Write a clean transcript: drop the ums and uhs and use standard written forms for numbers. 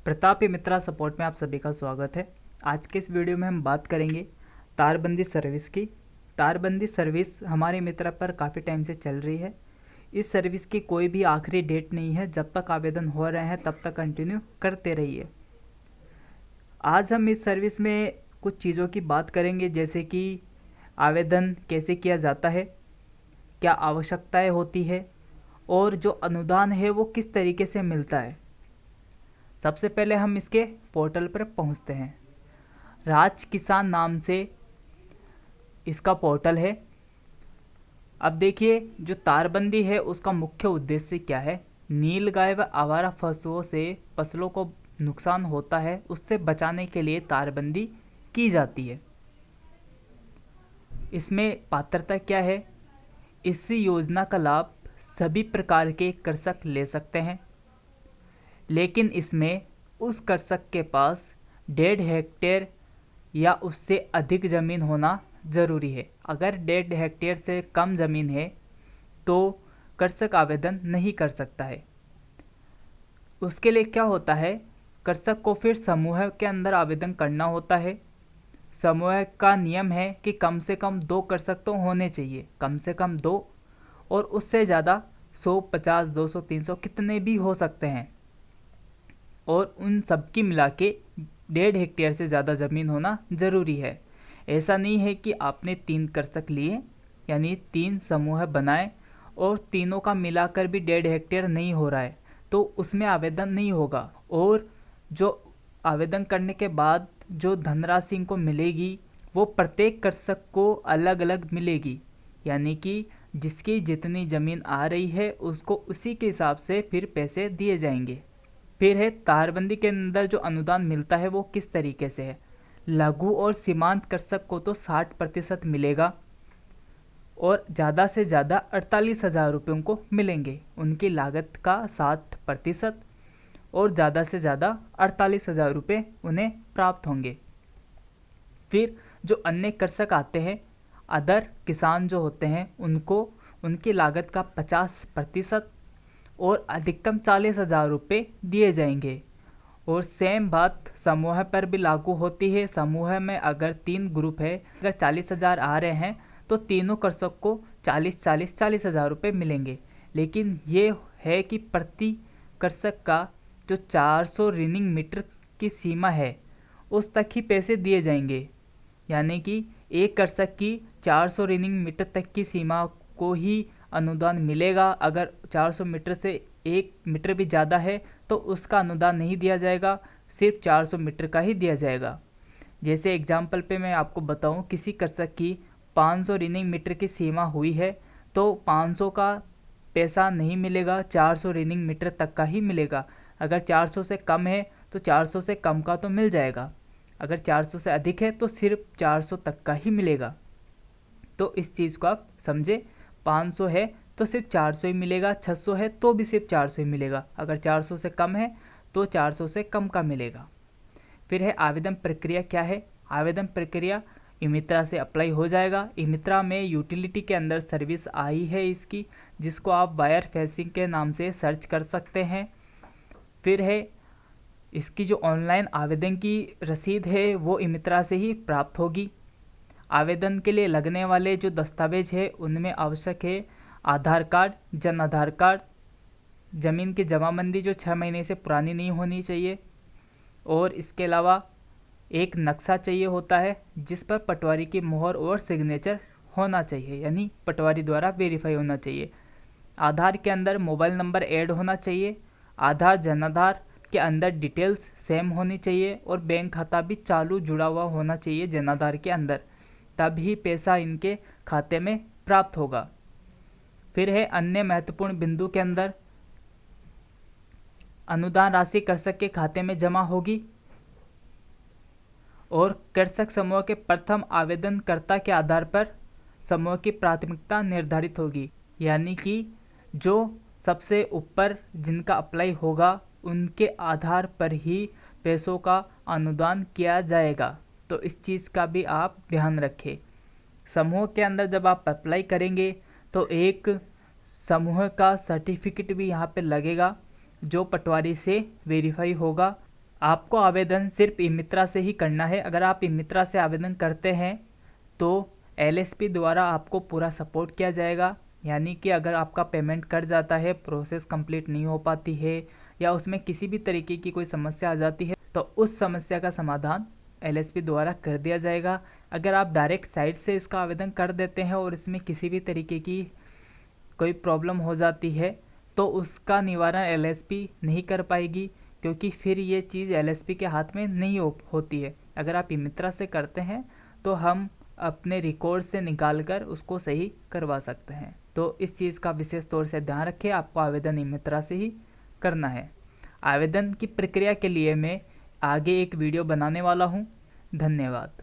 प्रताप मित्रा support में आप सभी का स्वागत है। आज के इस वीडियो में हम बात करेंगे तारबंदी सर्विस की। तारबंदी सर्विस हमारे मित्रा पर काफ़ी टाइम से चल रही है। इस सर्विस की कोई भी आखिरी डेट नहीं है, जब तक आवेदन हो रहे हैं तब तक कंटिन्यू करते रहिए। आज हम इस सर्विस में कुछ चीज़ों की बात करेंगे, जैसे कि आवेदन कैसे किया जाता है, क्या आवश्यकताएं होती है और जो अनुदान है वो किस तरीके से मिलता है। सबसे पहले हम इसके पोर्टल पर पहुंचते हैं। राज किसान नाम से इसका पोर्टल है। अब देखिए, जो तारबंदी है उसका मुख्य उद्देश्य क्या है। नीलगाय व आवारा पशुओं से फसलों को नुकसान होता है, उससे बचाने के लिए तारबंदी की जाती है। इसमें पात्रता क्या है। इस योजना का लाभ सभी प्रकार के कृषक ले सकते हैं, लेकिन इसमें उस कृषक के पास 1.5 हेक्टेयर या उससे अधिक ज़मीन होना ज़रूरी है। अगर 1.5 हेक्टेयर से कम ज़मीन है तो कृषक आवेदन नहीं कर सकता है। उसके लिए क्या होता है, कृषक को फिर समूह के अंदर आवेदन करना होता है। समूह का नियम है कि कम से कम 2 कृषक तो होने चाहिए, कम से कम 2, और उससे ज़्यादा 100, 50, 200, 300 कितने भी हो सकते हैं, और उन सब की मिला के 1.5 हेक्टेयर से ज़्यादा ज़मीन होना ज़रूरी है। ऐसा नहीं है कि आपने 3 कृषक लिए, यानी 3 समूह बनाए और तीनों का मिलाकर भी 1.5 हेक्टेयर नहीं हो रहा है, तो उसमें आवेदन नहीं होगा। और जो आवेदन करने के बाद जो धनराशि इनको मिलेगी वो प्रत्येक कृषक को अलग अलग मिलेगी, यानी कि जिसकी जितनी ज़मीन आ रही है उसको उसी के हिसाब से फिर पैसे दिए जाएंगे। फिर है तारबंदी के अंदर जो अनुदान मिलता है वो किस तरीके से है। लघु और सीमांत कृषक को तो 60% मिलेगा और ज़्यादा से ज़्यादा 48,000 रुपये उनको मिलेंगे। उनकी लागत का 60% और ज़्यादा से ज़्यादा 48,000 रुपये उन्हें प्राप्त होंगे। फिर जो अन्य कृषक आते हैं, अदर किसान जो होते हैं, उनको उनकी लागत का 50% और अधिकतम 40,000 रुपये दिए जाएंगे। और सेम बात समूह पर भी लागू होती है। समूह में अगर 3 ग्रुप है, अगर 40,000 आ रहे हैं तो तीनों कृषक को 40,000 रुपये मिलेंगे। लेकिन ये है कि प्रति कृषक का जो 400 रनिंग मीटर की सीमा है उस तक ही पैसे दिए जाएंगे, यानी कि एक कृषक की 400 रनिंग मीटर तक की सीमा को ही अनुदान मिलेगा। अगर 400 मीटर से 1 मीटर भी ज़्यादा है तो उसका अनुदान नहीं दिया जाएगा, सिर्फ 400 मीटर का ही दिया जाएगा। जैसे एग्जाम्पल पे मैं आपको बताऊं, किसी कृषक की 500 रनिंग मीटर की सीमा हुई है तो 500 का पैसा नहीं मिलेगा, 400 रनिंग मीटर तक का ही मिलेगा। अगर 400 से कम है तो 400 से कम का तो मिल जाएगा, अगर 400 से अधिक है तो सिर्फ 400 तक का ही मिलेगा। तो इस चीज़ को आप समझे। 500 है तो सिर्फ 400 ही मिलेगा, 600 है तो भी सिर्फ 400 ही मिलेगा, अगर 400 से कम है तो 400 से कम का मिलेगा। फिर है आवेदन प्रक्रिया क्या है। आवेदन प्रक्रिया ई-मित्रा से अप्लाई हो जाएगा। ई-मित्रा में यूटिलिटी के अंदर सर्विस आई है इसकी, जिसको आप बायर फेसिंग के नाम से सर्च कर सकते हैं। फिर है इसकी जो ऑनलाइन आवेदन की रसीद है वो ई-मित्रा से ही प्राप्त होगी। आवेदन के लिए लगने वाले जो दस्तावेज है उनमें आवश्यक है आधार कार्ड, जन आधार कार्ड, ज़मीन की जमाबंदी जो 6 महीने से पुरानी नहीं होनी चाहिए, और इसके अलावा एक नक्शा चाहिए होता है जिस पर पटवारी की मोहर और सिग्नेचर होना चाहिए, यानी पटवारी द्वारा वेरीफाई होना चाहिए। आधार के अंदर मोबाइल नंबर ऐड होना चाहिए। आधार जन आधार के अंदर डिटेल्स सेम होनी चाहिए और बैंक खाता भी चालू जुड़ा हुआ होना चाहिए जन आधार के अंदर, तभी पैसा इनके खाते में प्राप्त होगा। फिर है अन्य महत्वपूर्ण बिंदु के अंदर अनुदान राशि कृषक के खाते में जमा होगी और कृषक समूह के प्रथम आवेदनकर्ता के आधार पर समूह की प्राथमिकता निर्धारित होगी, यानी कि जो सबसे ऊपर जिनका अप्लाई होगा उनके आधार पर ही पैसों का अनुदान किया जाएगा। तो इस चीज़ का भी आप ध्यान रखें। समूह के अंदर जब आप अप्लाई करेंगे तो एक समूह का सर्टिफिकेट भी यहाँ पे लगेगा जो पटवारी से वेरीफाई होगा आपको आवेदन सिर्फ ई मित्रा से ही करना है। अगर आप ई मित्रा से आवेदन करते हैं तो एलएसपी द्वारा आपको पूरा सपोर्ट किया जाएगा। यानी कि अगर आपका पेमेंट कट जाता है, प्रोसेस कंप्लीट नहीं हो पाती है या उसमें किसी भी तरीके की कोई समस्या आ जाती है तो उस समस्या का समाधान एलएसपी द्वारा कर दिया जाएगा। अगर आप डायरेक्ट साइट से इसका आवेदन कर देते हैं और इसमें किसी भी तरीके की कोई प्रॉब्लम हो जाती है तो उसका निवारण एलएसपी नहीं कर पाएगी, क्योंकि फिर ये चीज़ एलएसपी के हाथ में नहीं होती है। अगर आप ई मित्रा से करते हैं तो हम अपने रिकॉर्ड से निकाल कर उसको सही करवा सकते हैं। तो इस चीज़ का विशेष तौर से ध्यान रखें, आपको आवेदन ई मित्रा से ही करना है। आवेदन की प्रक्रिया के लिए मैं आगे एक वीडियो बनाने वाला हूँ। धन्यवाद।